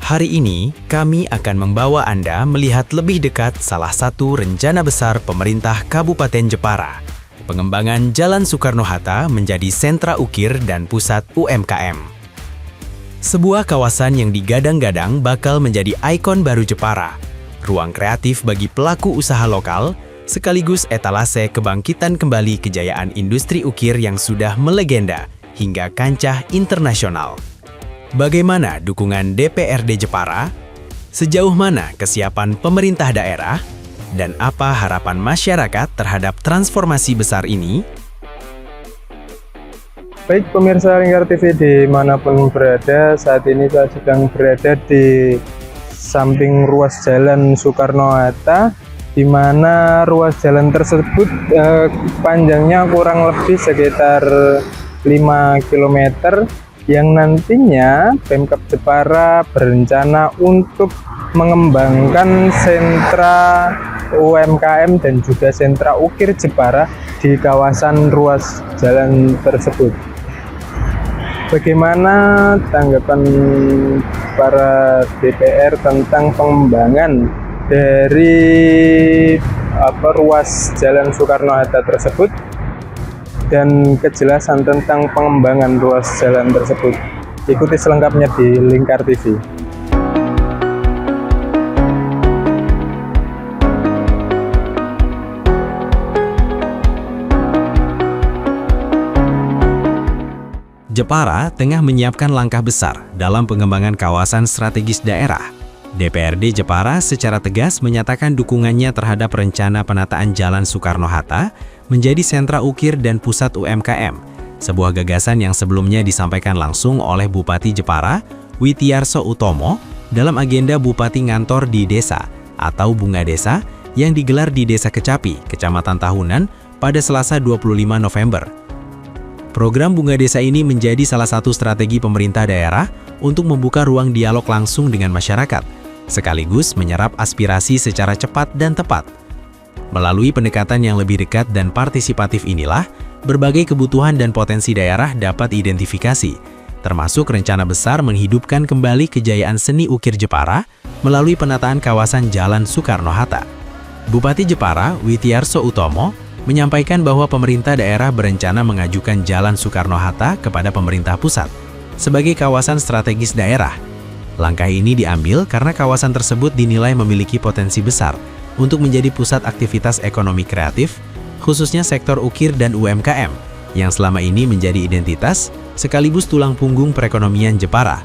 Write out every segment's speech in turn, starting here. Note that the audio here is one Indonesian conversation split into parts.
Hari ini, kami akan membawa Anda melihat lebih dekat salah satu rencana besar pemerintah Kabupaten Jepara, pengembangan Jalan Soekarno-Hatta menjadi sentra ukir dan pusat UMKM. Sebuah kawasan yang digadang-gadang bakal menjadi ikon baru Jepara, ruang kreatif bagi pelaku usaha lokal, sekaligus etalase kebangkitan kembali kejayaan industri ukir yang sudah melegenda hingga kancah internasional. Bagaimana dukungan DPRD Jepara? Sejauh mana kesiapan pemerintah daerah? Dan apa harapan masyarakat terhadap transformasi besar ini? Baik pemirsa Lingkar TV dimanapun berada, saat ini saya sedang berada di samping ruas jalan Soekarno-Hatta, di mana ruas jalan tersebut panjangnya kurang lebih sekitar 5 km, yang nantinya Pemkab Jepara berencana untuk mengembangkan sentra UMKM dan juga sentra ukir Jepara di kawasan ruas jalan tersebut. Bagaimana tanggapan para DPR tentang pengembangan dari ruas jalan Soekarno-Hatta tersebut dan kejelasan tentang pengembangan ruas jalan tersebut? Ikuti selengkapnya di Lingkar TV. Jepara tengah menyiapkan langkah besar dalam pengembangan kawasan strategis daerah. DPRD Jepara secara tegas menyatakan dukungannya terhadap rencana penataan Jalan Soekarno-Hatta menjadi sentra ukir dan pusat UMKM, sebuah gagasan yang sebelumnya disampaikan langsung oleh Bupati Jepara, Witiarso Utomo, dalam agenda Bupati Ngantor di Desa atau Bunga Desa yang digelar di Desa Kecapi, Kecamatan Tahunan pada Selasa 25 November. Program Bunga Desa ini menjadi salah satu strategi pemerintah daerah untuk membuka ruang dialog langsung dengan masyarakat, sekaligus menyerap aspirasi secara cepat dan tepat. Melalui pendekatan yang lebih dekat dan partisipatif inilah, berbagai kebutuhan dan potensi daerah dapat identifikasi, termasuk rencana besar menghidupkan kembali kejayaan seni ukir Jepara melalui penataan kawasan Jalan Soekarno-Hatta. Bupati Jepara, Witiarso Utomo, menyampaikan bahwa pemerintah daerah berencana mengajukan Jalan Soekarno-Hatta kepada pemerintah pusat sebagai kawasan strategis daerah. Langkah ini diambil karena kawasan tersebut dinilai memiliki potensi besar untuk menjadi pusat aktivitas ekonomi kreatif, khususnya sektor ukir dan UMKM, yang selama ini menjadi identitas sekaligus tulang punggung perekonomian Jepara.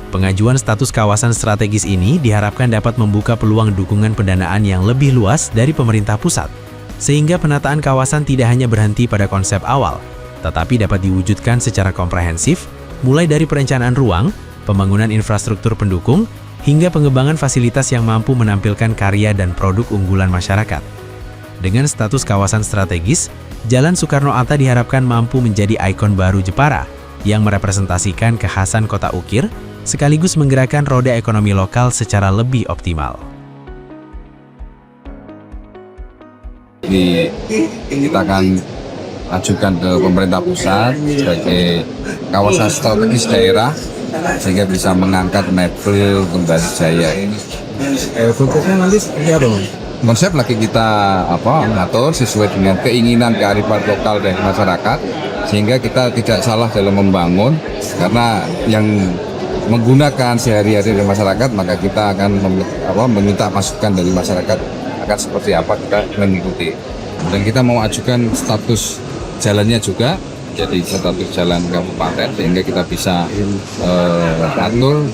Pengajuan status kawasan strategis ini diharapkan dapat membuka peluang dukungan pendanaan yang lebih luas dari pemerintah pusat, sehingga penataan kawasan tidak hanya berhenti pada konsep awal, tetapi dapat diwujudkan secara komprehensif, mulai dari perencanaan ruang, pembangunan infrastruktur pendukung, hingga pengembangan fasilitas yang mampu menampilkan karya dan produk unggulan masyarakat. Dengan status kawasan strategis, Jalan Soekarno-Hatta diharapkan mampu menjadi ikon baru Jepara yang merepresentasikan kekhasan kota ukir, sekaligus menggerakkan roda ekonomi lokal secara lebih optimal. Kita akan ajukan ke pemerintah pusat sebagai kawasan strategis daerah sehingga bisa mengangkat level kembali jaya ini. Bentuknya nanti seperti apa? Konsep lagi kita ngatur sesuai dengan keinginan kearifan lokal dari masyarakat, sehingga kita tidak salah dalam membangun, karena yang menggunakan sehari-hari dari masyarakat, maka kita akan meminta masukan dari masyarakat akan seperti apa kita mengikuti. Dan kita mau ajukan status jalannya juga jadi status jalan kabupaten, sehingga kita bisa atur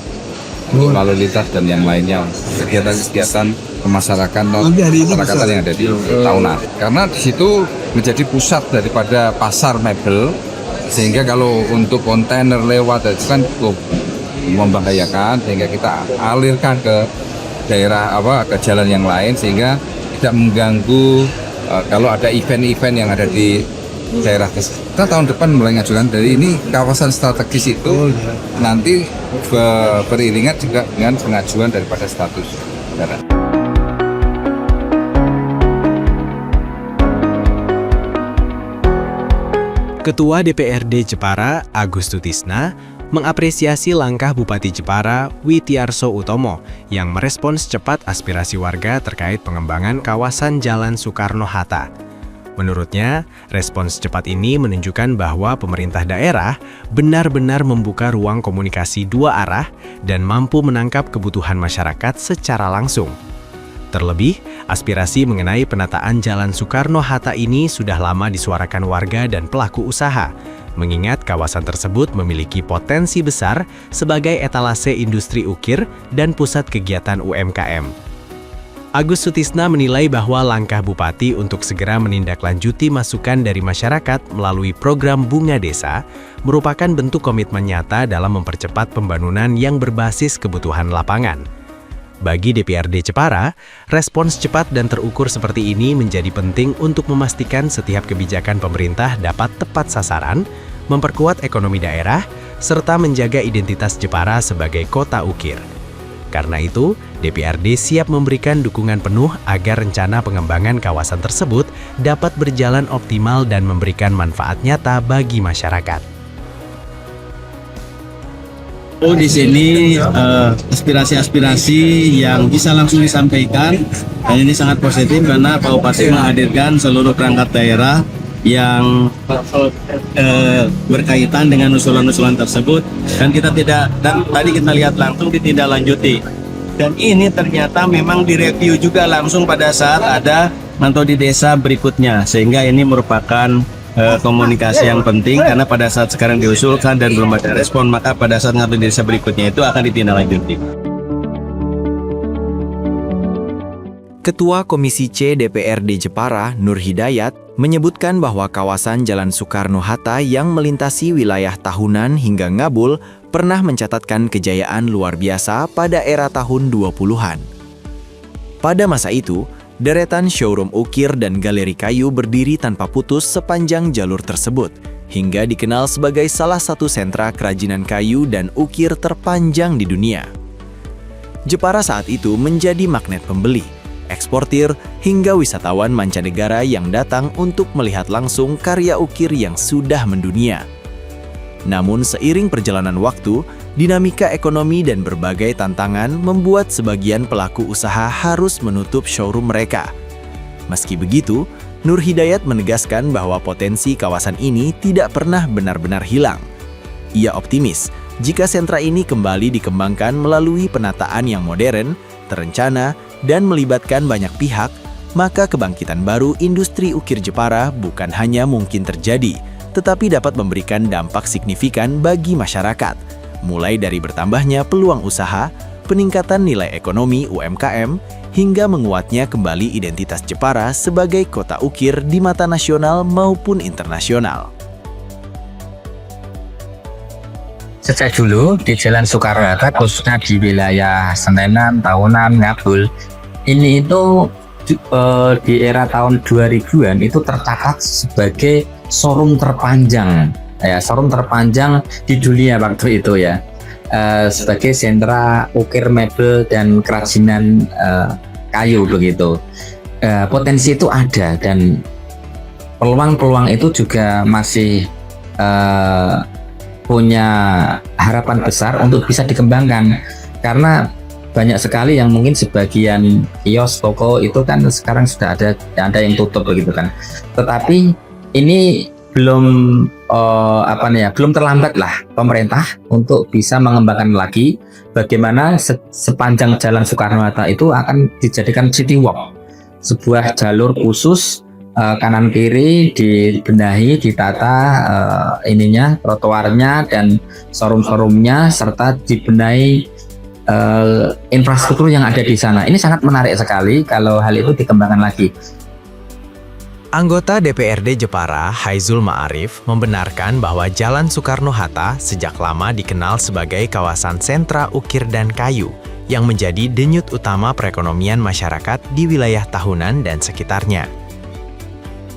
lalu lintas dan yang lainnya, kegiatan-kegiatan kemasyarakatan yang ada di Tahunan. Karena di situ menjadi pusat daripada pasar mebel, sehingga kalau untuk kontainer lewat itu kan cukup membahayakan, sehingga kita alirkan ke daerah ke jalan yang lain, sehingga tidak mengganggu kalau ada event-event yang ada di daerah. Kita tahun depan mulai ngajukan dari ini kawasan strategis itu, nanti beriringan juga dengan pengajuan daripada status daerah. Ketua DPRD Jepara, Agus Sutisna, mengapresiasi langkah Bupati Jepara Witiarso Utomo yang merespons cepat aspirasi warga terkait pengembangan kawasan Jalan Soekarno-Hatta. Menurutnya, respons cepat ini menunjukkan bahwa pemerintah daerah benar-benar membuka ruang komunikasi dua arah dan mampu menangkap kebutuhan masyarakat secara langsung. Terlebih, aspirasi mengenai penataan Jalan Soekarno-Hatta ini sudah lama disuarakan warga dan pelaku usaha, mengingat kawasan tersebut memiliki potensi besar sebagai etalase industri ukir dan pusat kegiatan UMKM. Agus Sutisna menilai bahwa langkah Bupati untuk segera menindaklanjuti masukan dari masyarakat melalui program Bunga Desa merupakan bentuk komitmen nyata dalam mempercepat pembangunan yang berbasis kebutuhan lapangan. Bagi DPRD Jepara, respons cepat dan terukur seperti ini menjadi penting untuk memastikan setiap kebijakan pemerintah dapat tepat sasaran, memperkuat ekonomi daerah, serta menjaga identitas Jepara sebagai kota ukir. Karena itu, DPRD siap memberikan dukungan penuh agar rencana pengembangan kawasan tersebut dapat berjalan optimal dan memberikan manfaat nyata bagi masyarakat. Di sini aspirasi-aspirasi yang bisa langsung disampaikan, dan ini sangat positif karena Pak Bupati menghadirkan seluruh perangkat daerah yang berkaitan dengan usulan-usulan tersebut, dan tadi kita lihat langsung ditindaklanjuti, dan ini ternyata memang direview juga langsung pada saat ada mantau di desa berikutnya, sehingga ini merupakan komunikasi yang penting karena pada saat sekarang diusulkan dan belum ada respon, maka pada saat mantau di desa berikutnya itu akan ditindaklanjuti. Ketua Komisi C DPRD Jepara, Nur Hidayat, menyebutkan bahwa kawasan Jalan Soekarno-Hatta yang melintasi wilayah Tahunan hingga Ngabul pernah mencatatkan kejayaan luar biasa pada era tahun 20-an. Pada masa itu, deretan showroom ukir dan galeri kayu berdiri tanpa putus sepanjang jalur tersebut, hingga dikenal sebagai salah satu sentra kerajinan kayu dan ukir terpanjang di dunia. Jepara saat itu menjadi magnet pembeli, eksportir, hingga wisatawan mancanegara yang datang untuk melihat langsung karya ukir yang sudah mendunia. Namun seiring perjalanan waktu, dinamika ekonomi dan berbagai tantangan membuat sebagian pelaku usaha harus menutup showroom mereka. Meski begitu, Nur Hidayat menegaskan bahwa potensi kawasan ini tidak pernah benar-benar hilang. Ia optimis jika sentra ini kembali dikembangkan melalui penataan yang modern, terencana, dan melibatkan banyak pihak, maka kebangkitan baru industri ukir Jepara bukan hanya mungkin terjadi, tetapi dapat memberikan dampak signifikan bagi masyarakat, mulai dari bertambahnya peluang usaha, peningkatan nilai ekonomi UMKM, hingga menguatnya kembali identitas Jepara sebagai kota ukir di mata nasional maupun internasional. Sejak dulu di Jalan Soekarno-Hatta, khususnya di wilayah Senenan, Tahunan, Ngabul, ini itu di era tahun 2000-an itu tercatat sebagai showroom terpanjang, ya, showroom terpanjang di dunia waktu itu ya, sebagai sentra ukir mebel dan kerajinan kayu begitu. Potensi itu ada dan peluang-peluang itu juga masih punya harapan besar untuk bisa dikembangkan, karena banyak sekali yang mungkin sebagian kios, toko itu kan sekarang sudah ada yang tutup begitu kan. Tetapi ini belum belum terlambat lah pemerintah untuk bisa mengembangkan lagi bagaimana sepanjang Jalan Soekarno-Hatta itu akan dijadikan city walk, sebuah jalur khusus kanan kiri dibenahi, ditata trotoarnya dan showroom-showroomnya, serta dibenahi infrastruktur yang ada di sana. Ini sangat menarik sekali kalau hal itu dikembangkan lagi. Anggota DPRD Jepara, Haizul Ma'arif, membenarkan bahwa Jalan Soekarno-Hatta sejak lama dikenal sebagai kawasan sentra ukir dan kayu yang menjadi denyut utama perekonomian masyarakat di wilayah Tahunan dan sekitarnya.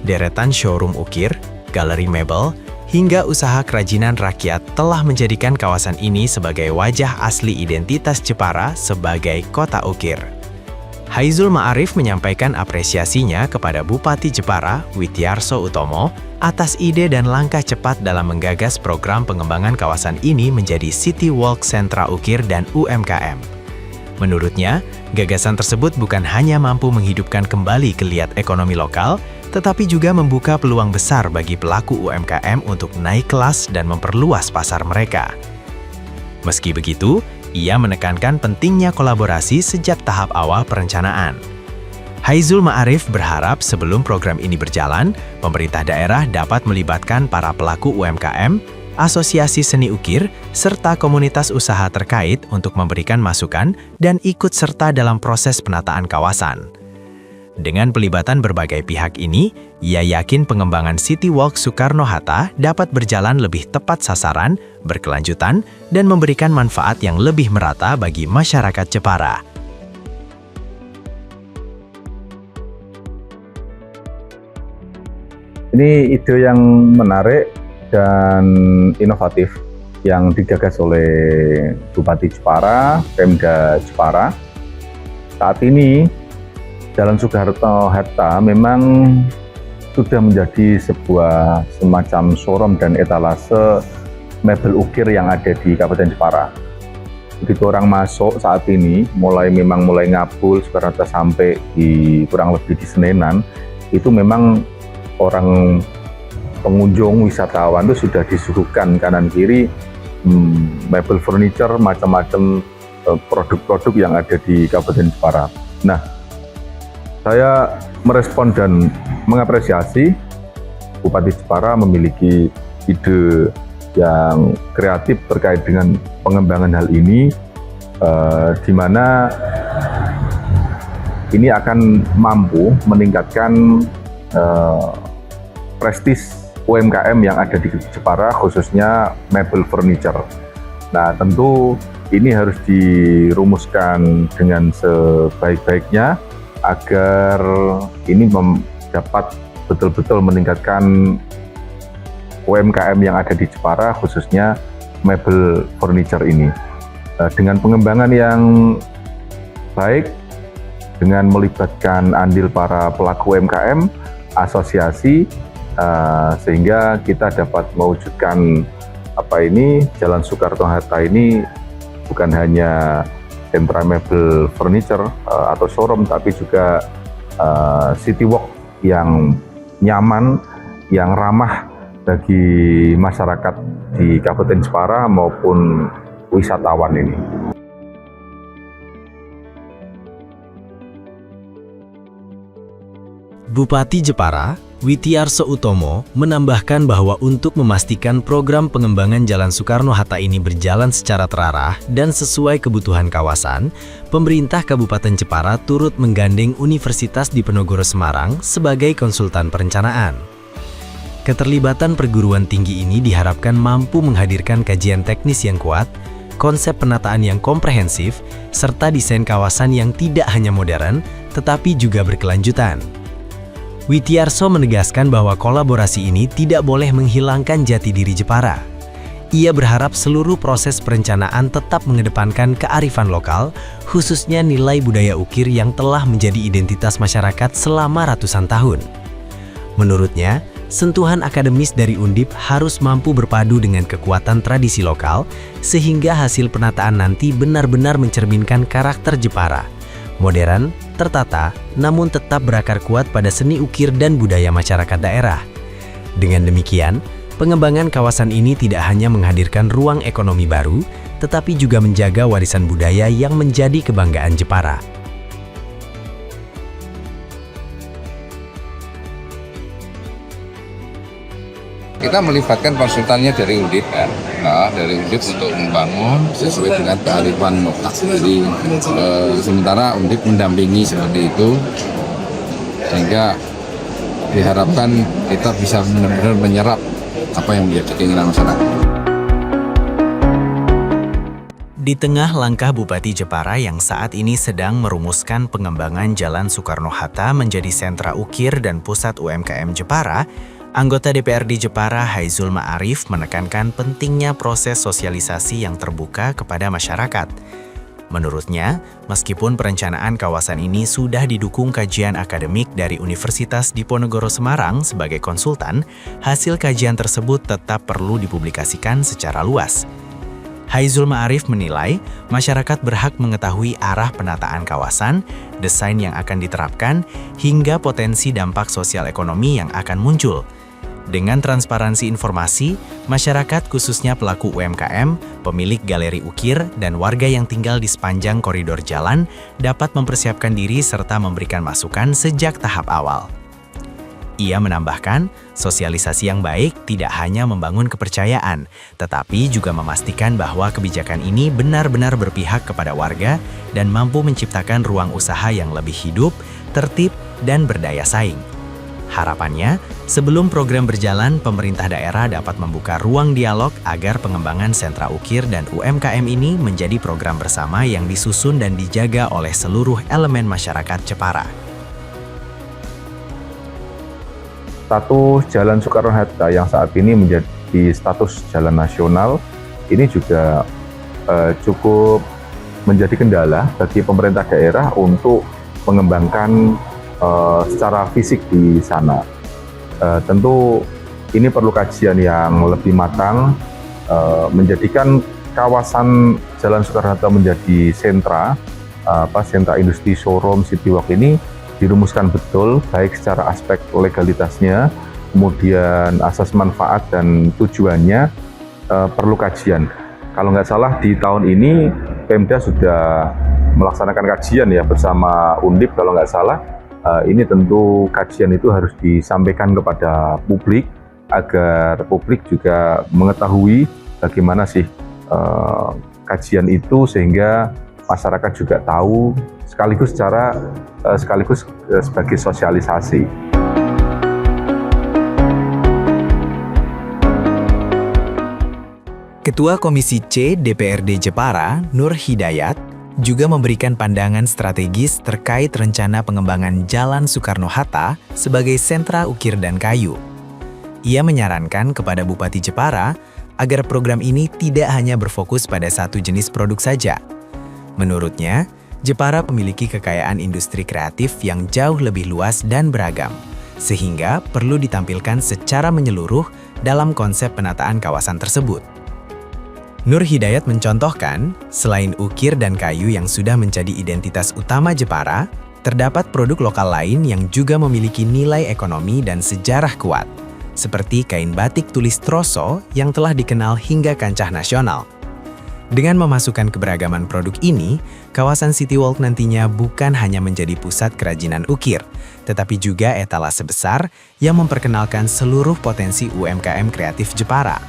Deretan showroom ukir, galeri mebel, hingga usaha kerajinan rakyat telah menjadikan kawasan ini sebagai wajah asli identitas Jepara sebagai kota ukir. Haizul Ma'arif menyampaikan apresiasinya kepada Bupati Jepara, Witiarso Utomo, atas ide dan langkah cepat dalam menggagas program pengembangan kawasan ini menjadi City Walk Sentra Ukir dan UMKM. Menurutnya, gagasan tersebut bukan hanya mampu menghidupkan kembali geliat ekonomi lokal, tetapi juga membuka peluang besar bagi pelaku UMKM untuk naik kelas dan memperluas pasar mereka. Meski begitu, ia menekankan pentingnya kolaborasi sejak tahap awal perencanaan. Haizul Ma'arif berharap sebelum program ini berjalan, pemerintah daerah dapat melibatkan para pelaku UMKM, asosiasi seni ukir, serta komunitas usaha terkait untuk memberikan masukan dan ikut serta dalam proses penataan kawasan. Dengan pelibatan berbagai pihak ini, ia yakin pengembangan City Walk Soekarno-Hatta dapat berjalan lebih tepat sasaran, berkelanjutan, dan memberikan manfaat yang lebih merata bagi masyarakat Jepara. Ini ide yang menarik dan inovatif yang digagas oleh Bupati Jepara, Pemda Jepara. Saat ini Jalan Soekarno-Hatta memang sudah menjadi sebuah semacam showroom dan etalase mebel ukir yang ada di Kabupaten Jepara. Begitu orang masuk saat ini, mulai Ngabul, Soekarno-Hatta sampai di kurang lebih di Senenan, itu memang orang pengunjung wisatawan itu sudah disuguhkan kanan kiri mebel furniture, macam-macam produk-produk yang ada di Kabupaten Jepara. Nah, saya merespon dan mengapresiasi Bupati Jepara memiliki ide yang kreatif terkait dengan pengembangan hal ini, di mana ini akan mampu meningkatkan prestis UMKM yang ada di Jepara, khususnya mebel furniture. Nah, tentu ini harus dirumuskan dengan sebaik-baiknya agar ini dapat betul-betul meningkatkan UMKM yang ada di Jepara, khususnya mebel furniture ini. Dengan pengembangan yang baik, dengan melibatkan andil para pelaku UMKM, asosiasi, sehingga kita dapat mewujudkan Jalan Soekarno-Hatta ini bukan hanya sentra mebel furniture atau showroom, tapi juga city walk yang nyaman, yang ramah bagi masyarakat di Kabupaten Jepara maupun wisatawan ini. Bupati Jepara, Witiarso Utomo, menambahkan bahwa untuk memastikan program pengembangan Jalan Soekarno-Hatta ini berjalan secara terarah dan sesuai kebutuhan kawasan, pemerintah Kabupaten Jepara turut menggandeng Universitas Diponegoro Semarang sebagai konsultan perencanaan. Keterlibatan perguruan tinggi ini diharapkan mampu menghadirkan kajian teknis yang kuat, konsep penataan yang komprehensif, serta desain kawasan yang tidak hanya modern, tetapi juga berkelanjutan. Witiarso menegaskan bahwa kolaborasi ini tidak boleh menghilangkan jati diri Jepara. Ia berharap seluruh proses perencanaan tetap mengedepankan kearifan lokal, khususnya nilai budaya ukir yang telah menjadi identitas masyarakat selama ratusan tahun. Menurutnya, sentuhan akademis dari Undip harus mampu berpadu dengan kekuatan tradisi lokal, sehingga hasil penataan nanti benar-benar mencerminkan karakter Jepara. Modern, tertata, namun tetap berakar kuat pada seni ukir dan budaya masyarakat daerah. Dengan demikian, pengembangan kawasan ini tidak hanya menghadirkan ruang ekonomi baru, tetapi juga menjaga warisan budaya yang menjadi kebanggaan Jepara. Kita melibatkan konsultannya dari Undip, dari Undip untuk membangun sesuai dengan kearifan lokal. Jadi sementara Undip mendampingi seperti itu, sehingga diharapkan kita bisa benar-benar menyerap apa yang menjadi keinginan masyarakat. Di tengah langkah Bupati Jepara yang saat ini sedang merumuskan pengembangan Jalan Soekarno-Hatta menjadi sentra ukir dan pusat UMKM Jepara, anggota DPRD Jepara Haizul Ma'arif menekankan pentingnya proses sosialisasi yang terbuka kepada masyarakat. Menurutnya, meskipun perencanaan kawasan ini sudah didukung kajian akademik dari Universitas Diponegoro Semarang sebagai konsultan, hasil kajian tersebut tetap perlu dipublikasikan secara luas. Haizul Ma'arif menilai, masyarakat berhak mengetahui arah penataan kawasan, desain yang akan diterapkan, hingga potensi dampak sosial ekonomi yang akan muncul. Dengan transparansi informasi, masyarakat khususnya pelaku UMKM, pemilik galeri ukir, dan warga yang tinggal di sepanjang koridor jalan dapat mempersiapkan diri serta memberikan masukan sejak tahap awal. Ia menambahkan, sosialisasi yang baik tidak hanya membangun kepercayaan, tetapi juga memastikan bahwa kebijakan ini benar-benar berpihak kepada warga dan mampu menciptakan ruang usaha yang lebih hidup, tertib, dan berdaya saing. Harapannya, sebelum program berjalan, pemerintah daerah dapat membuka ruang dialog agar pengembangan sentra ukir dan UMKM ini menjadi program bersama yang disusun dan dijaga oleh seluruh elemen masyarakat Jepara. Status Jalan Soekarno-Hatta yang saat ini menjadi status jalan nasional, ini juga cukup menjadi kendala bagi pemerintah daerah untuk mengembangkan secara fisik di sana. Tentu ini perlu kajian yang lebih matang, menjadikan kawasan Jalan Soekarno-Hatta menjadi sentra industri showroom City Walk ini dirumuskan betul, baik secara aspek legalitasnya, kemudian asas manfaat dan tujuannya perlu kajian. Kalau nggak salah di tahun ini Pemda sudah melaksanakan kajian ya bersama Undip kalau nggak salah. Ini tentu kajian itu harus disampaikan kepada publik agar publik juga mengetahui bagaimana sih kajian itu sehingga masyarakat juga tahu sekaligus sebagai sosialisasi. Ketua Komisi C DPRD Jepara, Nur Hidayat, juga memberikan pandangan strategis terkait rencana pengembangan Jalan Soekarno-Hatta sebagai sentra ukir dan kayu. Ia menyarankan kepada Bupati Jepara agar program ini tidak hanya berfokus pada satu jenis produk saja. Menurutnya, Jepara memiliki kekayaan industri kreatif yang jauh lebih luas dan beragam, sehingga perlu ditampilkan secara menyeluruh dalam konsep penataan kawasan tersebut. Nur Hidayat mencontohkan, selain ukir dan kayu yang sudah menjadi identitas utama Jepara, terdapat produk lokal lain yang juga memiliki nilai ekonomi dan sejarah kuat, seperti kain batik tulis Troso yang telah dikenal hingga kancah nasional. Dengan memasukkan keberagaman produk ini, kawasan City Walk nantinya bukan hanya menjadi pusat kerajinan ukir, tetapi juga etalase besar yang memperkenalkan seluruh potensi UMKM kreatif Jepara.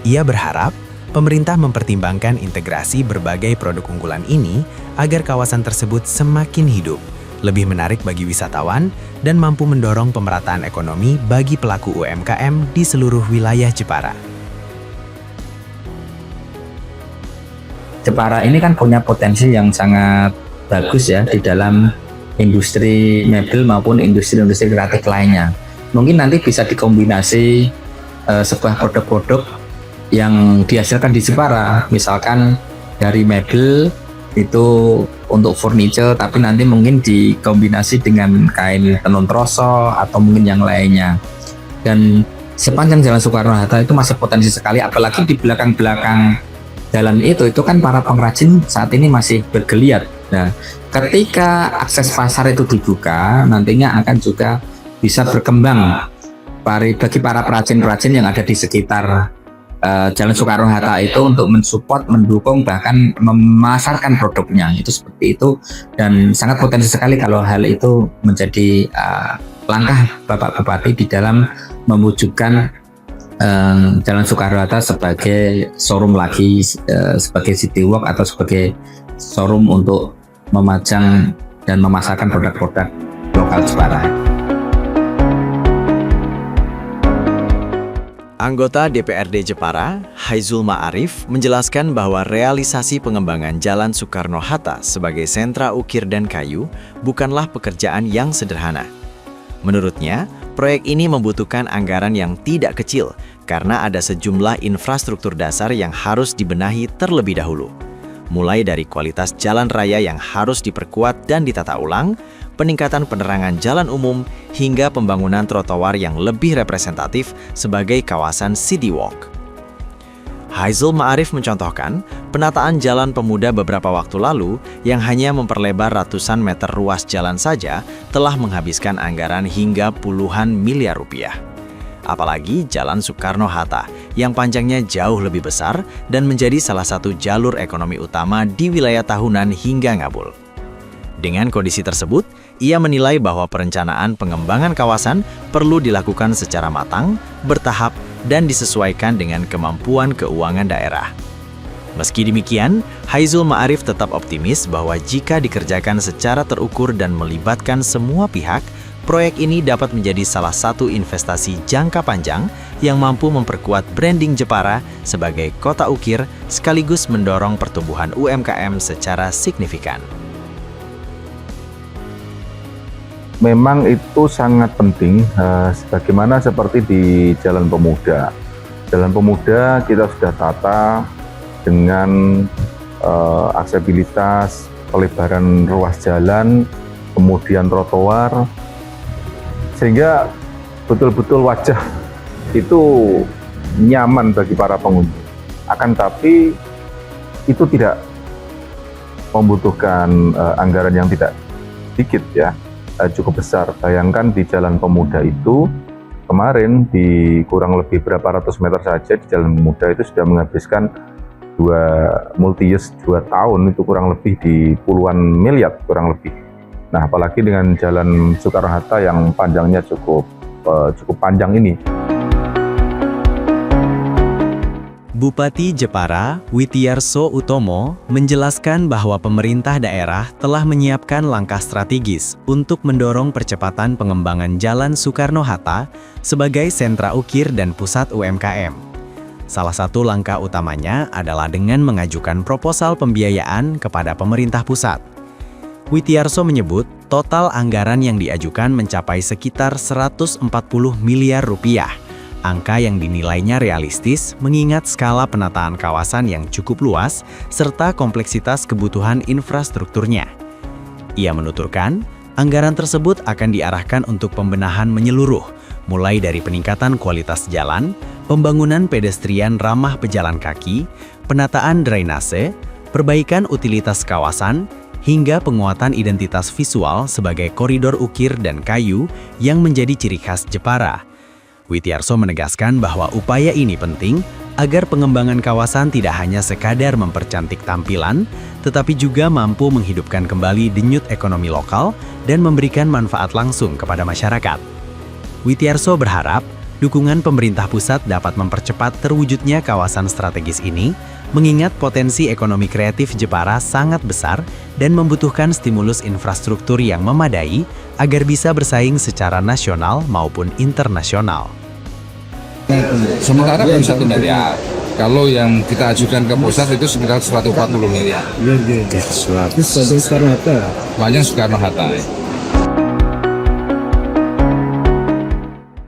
Ia berharap pemerintah mempertimbangkan integrasi berbagai produk unggulan ini agar kawasan tersebut semakin hidup, lebih menarik bagi wisatawan, dan mampu mendorong pemerataan ekonomi bagi pelaku UMKM di seluruh wilayah Jepara. Jepara ini kan punya potensi yang sangat bagus ya di dalam industri mebel maupun industri-industri kreatif lainnya. Mungkin nanti bisa dikombinasi sebuah produk-produk yang dihasilkan di Jepara, misalkan dari mebel itu untuk furniture, tapi nanti mungkin dikombinasi dengan kain tenun troso atau mungkin yang lainnya. Dan sepanjang Jalan Soekarno-Hatta itu masih potensi sekali, apalagi di belakang-belakang jalan itu kan para pengrajin saat ini masih bergeliat. Nah, ketika akses pasar itu dibuka, nantinya akan juga bisa berkembang bagi para perajin-perajin yang ada di sekitar Jalan Soekarno-Hatta itu untuk mensupport, mendukung, bahkan memasarkan produknya. Itu seperti itu, dan sangat potensi sekali kalau hal itu menjadi langkah Bapak Bupati di dalam mewujudkan Jalan Soekarno-Hatta sebagai showroom lagi, sebagai City Walk atau sebagai showroom untuk memajang dan memasarkan produk-produk lokal Jepara. Anggota DPRD Jepara, Haizul Ma'arif, menjelaskan bahwa realisasi pengembangan Jalan Soekarno-Hatta sebagai sentra ukir dan kayu bukanlah pekerjaan yang sederhana. Menurutnya, proyek ini membutuhkan anggaran yang tidak kecil karena ada sejumlah infrastruktur dasar yang harus dibenahi terlebih dahulu. mulai dari kualitas jalan raya yang harus diperkuat dan ditata ulang, peningkatan penerangan jalan umum, hingga pembangunan trotoar yang lebih representatif sebagai kawasan City Walk. Haizul Ma'arif mencontohkan penataan jalan pemuda beberapa waktu lalu yang hanya memperlebar ratusan meter ruas jalan saja telah menghabiskan anggaran hingga puluhan miliar rupiah. Apalagi Jalan Soekarno-Hatta yang panjangnya jauh lebih besar dan menjadi salah satu jalur ekonomi utama di wilayah Tahunan hingga Ngabul. Dengan kondisi tersebut, ia menilai bahwa perencanaan pengembangan kawasan perlu dilakukan secara matang, bertahap, dan disesuaikan dengan kemampuan keuangan daerah. Meski demikian, Haizul Ma'arif tetap optimis bahwa jika dikerjakan secara terukur dan melibatkan semua pihak, proyek ini dapat menjadi salah satu investasi jangka panjang yang mampu memperkuat branding Jepara sebagai kota ukir sekaligus mendorong pertumbuhan UMKM secara signifikan. Memang itu sangat penting, sebagaimana seperti di Jalan Pemuda. Jalan Pemuda kita sudah tata dengan aksesibilitas, pelebaran ruas jalan, kemudian trotoar, sehingga betul-betul wajah itu nyaman bagi para pengunjung. Akan tapi itu tidak membutuhkan anggaran yang tidak sedikit ya, cukup besar. Bayangkan di Jalan Pemuda itu kemarin di kurang lebih berapa ratus meter saja di Jalan Pemuda itu sudah menghabiskan multi-use 2 tahun, itu kurang lebih di puluhan miliar kurang lebih. Nah, apalagi dengan Jalan Soekarno-Hatta yang panjangnya cukup panjang ini. Bupati Jepara, Witiarso Utomo, menjelaskan bahwa pemerintah daerah telah menyiapkan langkah strategis untuk mendorong percepatan pengembangan Jalan Soekarno-Hatta sebagai sentra ukir dan pusat UMKM. Salah satu langkah utamanya adalah dengan mengajukan proposal pembiayaan kepada pemerintah pusat. Witiarso menyebut total anggaran yang diajukan mencapai sekitar 140 miliar rupiah. Angka yang dinilainya realistis mengingat skala penataan kawasan yang cukup luas serta kompleksitas kebutuhan infrastrukturnya. Ia menuturkan, anggaran tersebut akan diarahkan untuk pembenahan menyeluruh, mulai dari peningkatan kualitas jalan, pembangunan pedestrian ramah pejalan kaki, penataan drainase, perbaikan utilitas kawasan, hingga penguatan identitas visual sebagai koridor ukir dan kayu yang menjadi ciri khas Jepara. Witiarso menegaskan bahwa upaya ini penting agar pengembangan kawasan tidak hanya sekadar mempercantik tampilan, tetapi juga mampu menghidupkan kembali denyut ekonomi lokal dan memberikan manfaat langsung kepada masyarakat. Witiarso berharap dukungan pemerintah pusat dapat mempercepat terwujudnya kawasan strategis ini, mengingat potensi ekonomi kreatif Jepara sangat besar dan membutuhkan stimulus infrastruktur yang memadai agar bisa bersaing secara nasional maupun internasional. Sementara belum 1 miliar. Kalau yang kita ajukan ke pusat itu sekitar 140 miliar. Banyak Soekarno-Hatta.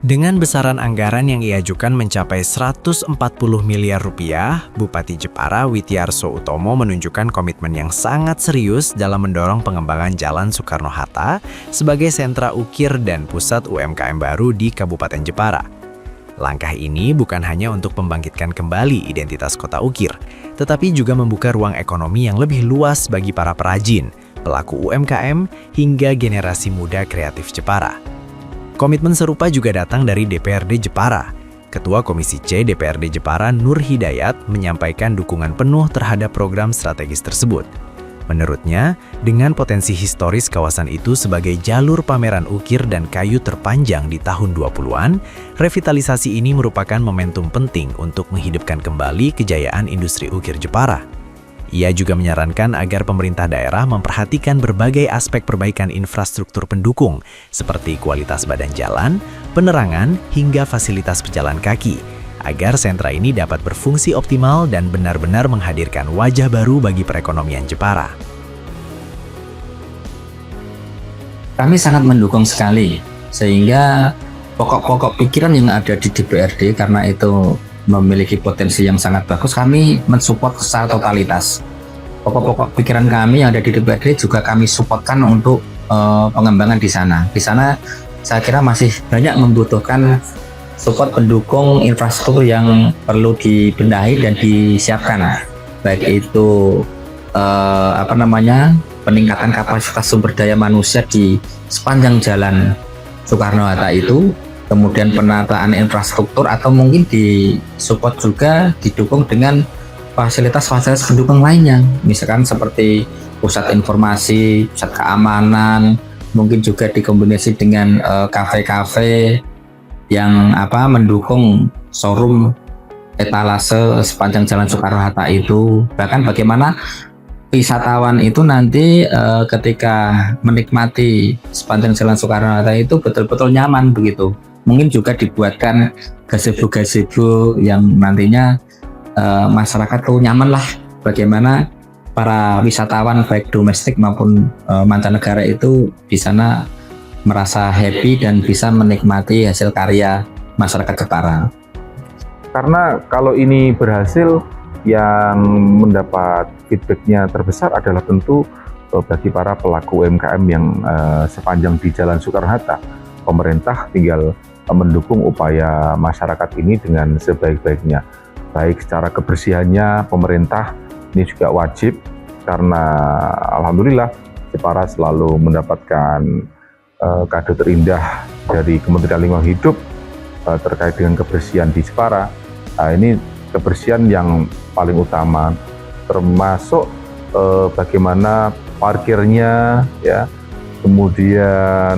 Dengan besaran anggaran yang diajukan mencapai 140 miliar rupiah, Bupati Jepara Witiarso Utomo menunjukkan komitmen yang sangat serius dalam mendorong pengembangan Jalan Soekarno-Hatta sebagai sentra ukir dan pusat UMKM baru di Kabupaten Jepara. Langkah ini bukan hanya untuk membangkitkan kembali identitas kota ukir, tetapi juga membuka ruang ekonomi yang lebih luas bagi para perajin, pelaku UMKM, hingga generasi muda kreatif Jepara. Komitmen serupa juga datang dari DPRD Jepara. Ketua Komisi C DPRD Jepara Nur Hidayat menyampaikan dukungan penuh terhadap program strategis tersebut. Menurutnya, dengan potensi historis kawasan itu sebagai jalur pameran ukir dan kayu terpanjang di tahun 20-an, revitalisasi ini merupakan momentum penting untuk menghidupkan kembali kejayaan industri ukir Jepara. Ia juga menyarankan agar pemerintah daerah memperhatikan berbagai aspek perbaikan infrastruktur pendukung, seperti kualitas badan jalan, penerangan, hingga fasilitas pejalan kaki, agar sentra ini dapat berfungsi optimal dan benar-benar menghadirkan wajah baru bagi perekonomian Jepara. Kami sangat mendukung sekali, sehingga pokok-pokok pikiran yang ada di DPRD karena itu memiliki potensi yang sangat bagus, kami mensupport secara totalitas. pokok-pokok pikiran kami yang ada di DPRD juga kami supportkan untuk pengembangan di sana. Di sana saya kira masih banyak membutuhkan support pendukung infrastruktur yang perlu dibenahi dan disiapkan, baik itu peningkatan kapasitas sumber daya manusia di sepanjang jalan Soekarno-Hatta itu, kemudian penataan infrastruktur, atau mungkin disupport juga didukung dengan fasilitas-fasilitas pendukung lainnya, misalkan seperti pusat informasi, pusat keamanan, mungkin juga dikombinasi dengan kafe-kafe yang mendukung showroom etalase sepanjang jalan Soekarno-Hatta itu. Bahkan bagaimana wisatawan itu nanti ketika menikmati sepanjang jalan Soekarno-Hatta itu betul-betul nyaman begitu. Mungkin juga dibuatkan gazebo-gazebo yang nantinya masyarakat tuh nyaman lah, bagaimana para wisatawan baik domestik maupun mancanegara itu di sana merasa happy dan bisa menikmati hasil karya masyarakat Jepara. Karena kalau ini berhasil, yang mendapat feedbacknya terbesar adalah tentu bagi para pelaku UMKM yang sepanjang di Jalan Soekarno-Hatta. Pemerintah tinggal mendukung upaya masyarakat ini dengan sebaik-baiknya. Baik secara kebersihannya, pemerintah ini juga wajib, karena alhamdulillah Jepara selalu mendapatkan kado terindah dari Kementerian Lingkungan Hidup terkait dengan kebersihan di Jepara. Nah, ini kebersihan yang paling utama, termasuk bagaimana parkirnya, ya, kemudian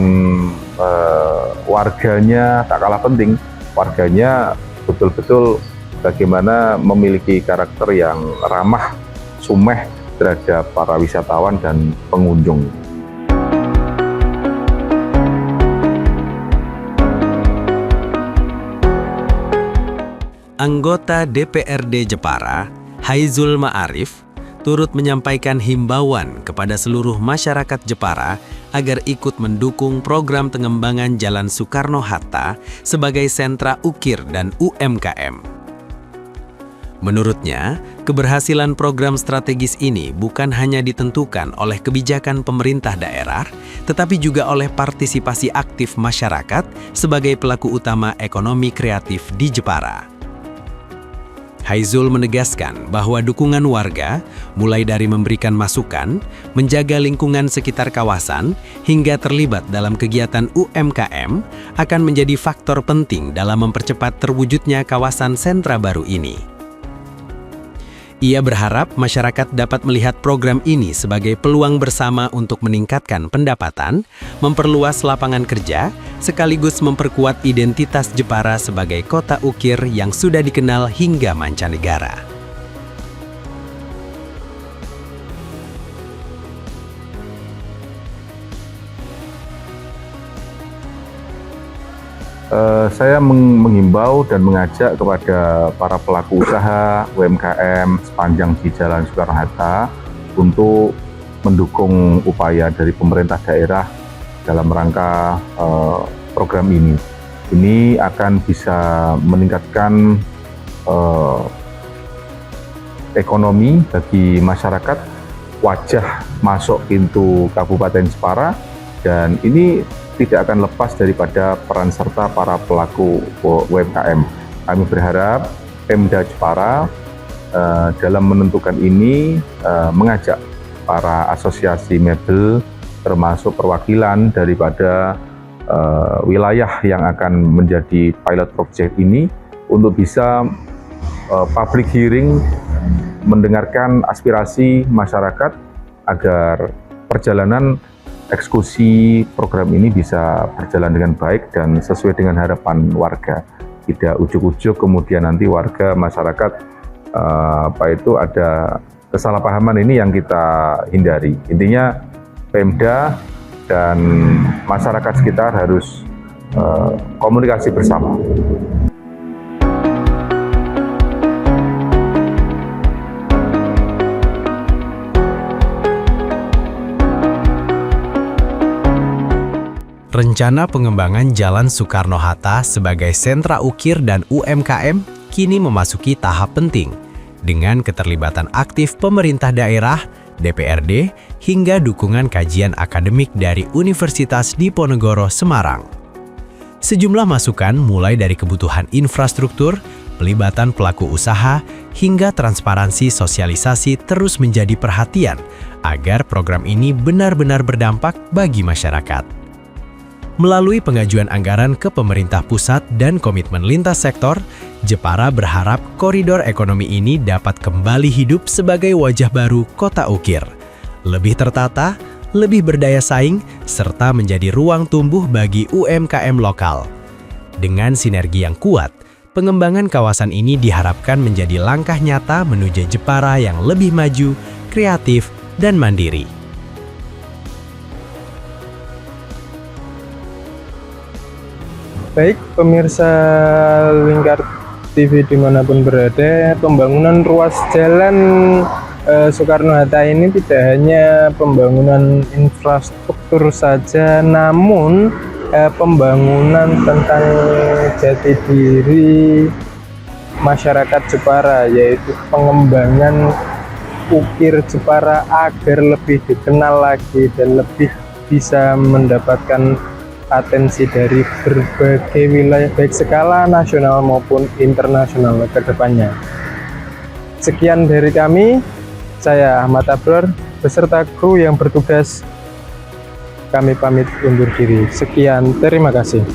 warganya tak kalah penting. Warganya betul-betul bagaimana memiliki karakter yang ramah, sumeh terhadap para wisatawan dan pengunjung. Anggota DPRD Jepara, Haizul Ma'arif, turut menyampaikan himbauan kepada seluruh masyarakat Jepara agar ikut mendukung program pengembangan Jalan Soekarno-Hatta sebagai sentra ukir dan UMKM. Menurutnya, keberhasilan program strategis ini bukan hanya ditentukan oleh kebijakan pemerintah daerah, tetapi juga oleh partisipasi aktif masyarakat sebagai pelaku utama ekonomi kreatif di Jepara. Haizul menegaskan bahwa dukungan warga, mulai dari memberikan masukan, menjaga lingkungan sekitar kawasan, hingga terlibat dalam kegiatan UMKM, akan menjadi faktor penting dalam mempercepat terwujudnya kawasan sentra baru ini. Ia berharap masyarakat dapat melihat program ini sebagai peluang bersama untuk meningkatkan pendapatan, memperluas lapangan kerja, sekaligus memperkuat identitas Jepara sebagai kota ukir yang sudah dikenal hingga mancanegara. Saya menghimbau dan mengajak kepada para pelaku usaha UMKM sepanjang di Jalan Soekarno-Hatta untuk mendukung upaya dari pemerintah daerah dalam rangka program ini. Ini akan bisa meningkatkan ekonomi bagi masyarakat, wajah masuk pintu Kabupaten Jepara, dan ini tidak akan lepas daripada peran serta para pelaku UMKM. Kami berharap Pemda Jepara dalam menentukan ini mengajak para asosiasi mebel, termasuk perwakilan daripada wilayah yang akan menjadi pilot project ini, untuk bisa public hearing, mendengarkan aspirasi masyarakat agar perjalanan eksekusi program ini bisa berjalan dengan baik dan sesuai dengan harapan warga. Tidak ujuk-ujuk kemudian nanti warga, masyarakat ada kesalahpahaman, ini yang kita hindari. Intinya Pemda dan masyarakat sekitar harus komunikasi bersama. Rencana pengembangan Jalan Soekarno-Hatta sebagai sentra ukir dan UMKM kini memasuki tahap penting, dengan keterlibatan aktif pemerintah daerah, DPRD, hingga dukungan kajian akademik dari Universitas Diponegoro Semarang. Sejumlah masukan mulai dari kebutuhan infrastruktur, pelibatan pelaku usaha, hingga transparansi sosialisasi terus menjadi perhatian agar program ini benar-benar berdampak bagi masyarakat. Melalui pengajuan anggaran ke pemerintah pusat dan komitmen lintas sektor, Jepara berharap koridor ekonomi ini dapat kembali hidup sebagai wajah baru Kota Ukir, lebih tertata, lebih berdaya saing, serta menjadi ruang tumbuh bagi UMKM lokal. Dengan sinergi yang kuat, pengembangan kawasan ini diharapkan menjadi langkah nyata menuju Jepara yang lebih maju, kreatif, dan mandiri. Baik, pemirsa Lingkar TV dimanapun berada, pembangunan ruas jalan Soekarno-Hatta ini tidak hanya pembangunan infrastruktur saja, namun pembangunan tentang jati diri masyarakat Jepara, yaitu pengembangan Ukir Jepara agar lebih dikenal lagi dan lebih bisa mendapatkan atensi dari berbagai wilayah baik skala nasional maupun internasional ke depannya. Sekian dari kami, saya Ahmad Abror beserta kru yang bertugas. Kami pamit undur diri. Sekian, terima kasih.